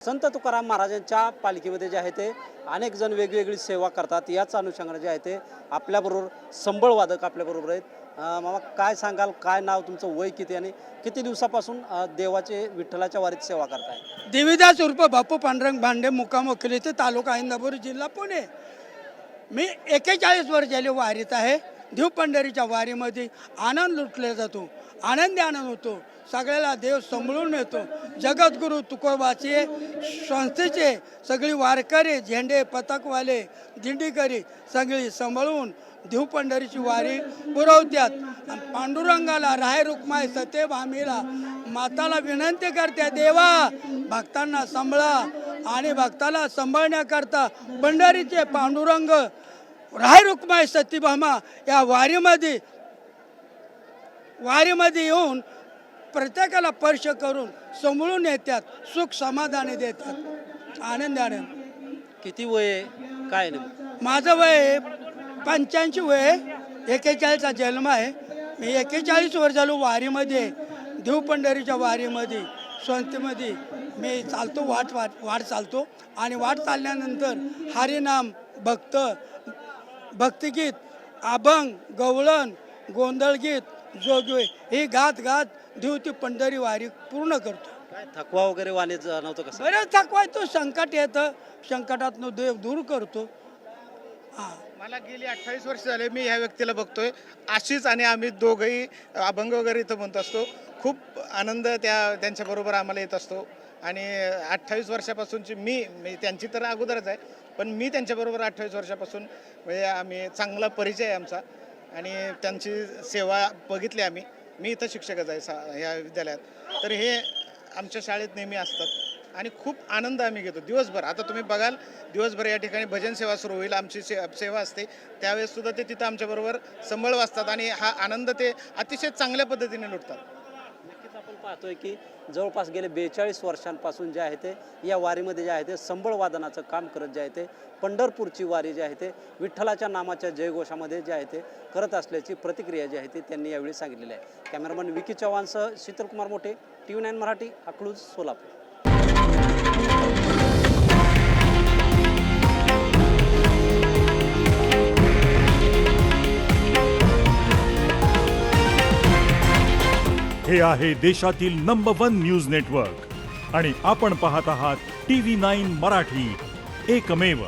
संत तुकाराम महाराजांच्या पालखीमध्ये जे आहे ते अनेक जण वेगवेगळी सेवा करतात। याच अनुषंगाने जे आहे ते आपल्याबरोबर संबळ वादक आपल्याबरोबर आहेत। मामा काय सांगाल, काय नाव तुमचं, वय किती आणि किती दिवसापासून देवाचे विठ्ठलाच्या वारीत सेवा करताय? देवीदास उर्फ बापू पांडुरंग भांडे, मुक्काम वकिलीचे, तालुका इंदापूर, जिल्हा पुणे। मी 41 वर्ष झाले वारीत आहे। देव पंढरीच्या वारीमध्ये आनंद लुटला जातो, आनंदी आनंद होतो, सगळ्याला देव सांभाळून येतो। जगद्गुरू तुकोबाचे संस्थेचे सगळी वारकरी, झेंडे पथकवाले, दिंडीकरी सगळी सांभाळून देव पंढरीची वारी पुरवतात। पांडुरंगाला राय रुक्माई सते भामीला माताला विनंती करते, देवा भक्तांना सांभाळा। आणि भक्ताला सांभाळण्याकरता पंढरीचे पांडुरंग राय रुक्माई सत्यभामा या वारीमध्ये येऊन प्रत्येकाला स्पर्श करून सांभाळून येतात, सुख समाधानी देतात, आनंदाने। किती वय आहे, काय नाही? माझं वय 85 वय, 41चा जन्म आहे। मी 41 वर्ष झालो वारीमध्ये, देव पंढरीच्या वारीमध्ये, संस्थेमध्ये मी चालतो, वाट चालतो। आणि वाट चालल्यानंतर हरिनाम, भक्तिगीत, अभंग, गवळण, गोंधळगीत, जोगवे हे गात देव ती पंढरी वारी पूर्ण करतो। काय थकवा वगैरे वाणे जाणवतो कसं? बरेच थकवा येतो, संकट येतं, संकटातून देव दूर करतो। मला गेली 28 वर्ष झाले मी ह्या व्यक्तीला बघतोय। आशिष आणि आम्ही दोघंही अभंग वगैरे इथं म्हणत असतो। खूप आनंद त्यांच्याबरोबर आम्हाला येत असतो। आणि 28 वर्षापासूनची मी त्यांची तर अगोदरच आहे, पण मी त्यांच्याबरोबर 28 वर्षापासून म्हणजे आम्ही चांगला परिचय आहे आमचा। आणि त्यांची सेवा बघितली आम्ही। मी इथं शिक्षकच आहे ह्या विद्यालयात, तर हे आमच्या शाळेत नेहमी असतात आणि खूप आनंद आम्ही घेतो दिवसभर। आता तुम्ही बघाल, दिवसभर या ठिकाणी भजन सेवा सुरू होईल, आमची सेवा असते, त्यावेळेस सुद्धा ते तिथं आमच्याबरोबर संबळ वाजतात आणि हा आनंद ते अतिशय चांगल्या पद्धतीने लुटतात। नक्कीच आपण पाहतोय की जवळपास गेले 42 वर्षांपासून जे आहे ते या वारीमध्ये जे आहे ते संबळ वादनाचं काम करत जे आहे ते पंढरपूरची वारी जी आहे ते विठ्ठलाच्या नामाच्या जयघोषामध्ये जे आहे ते करत असल्याची प्रतिक्रिया जी आहे ती त्यांनी यावेळी सांगितलेली आहे। कॅमेरामन विकी चव्हाणसह शीतलकुमार मोठे, TV9 मराठी, अकलूज, सोलापूर। हे आहे देशातील नंबर 1 न्यूज नेटवर्क आणि आपण पाहत आहात TV9 मराठी, एकमेव।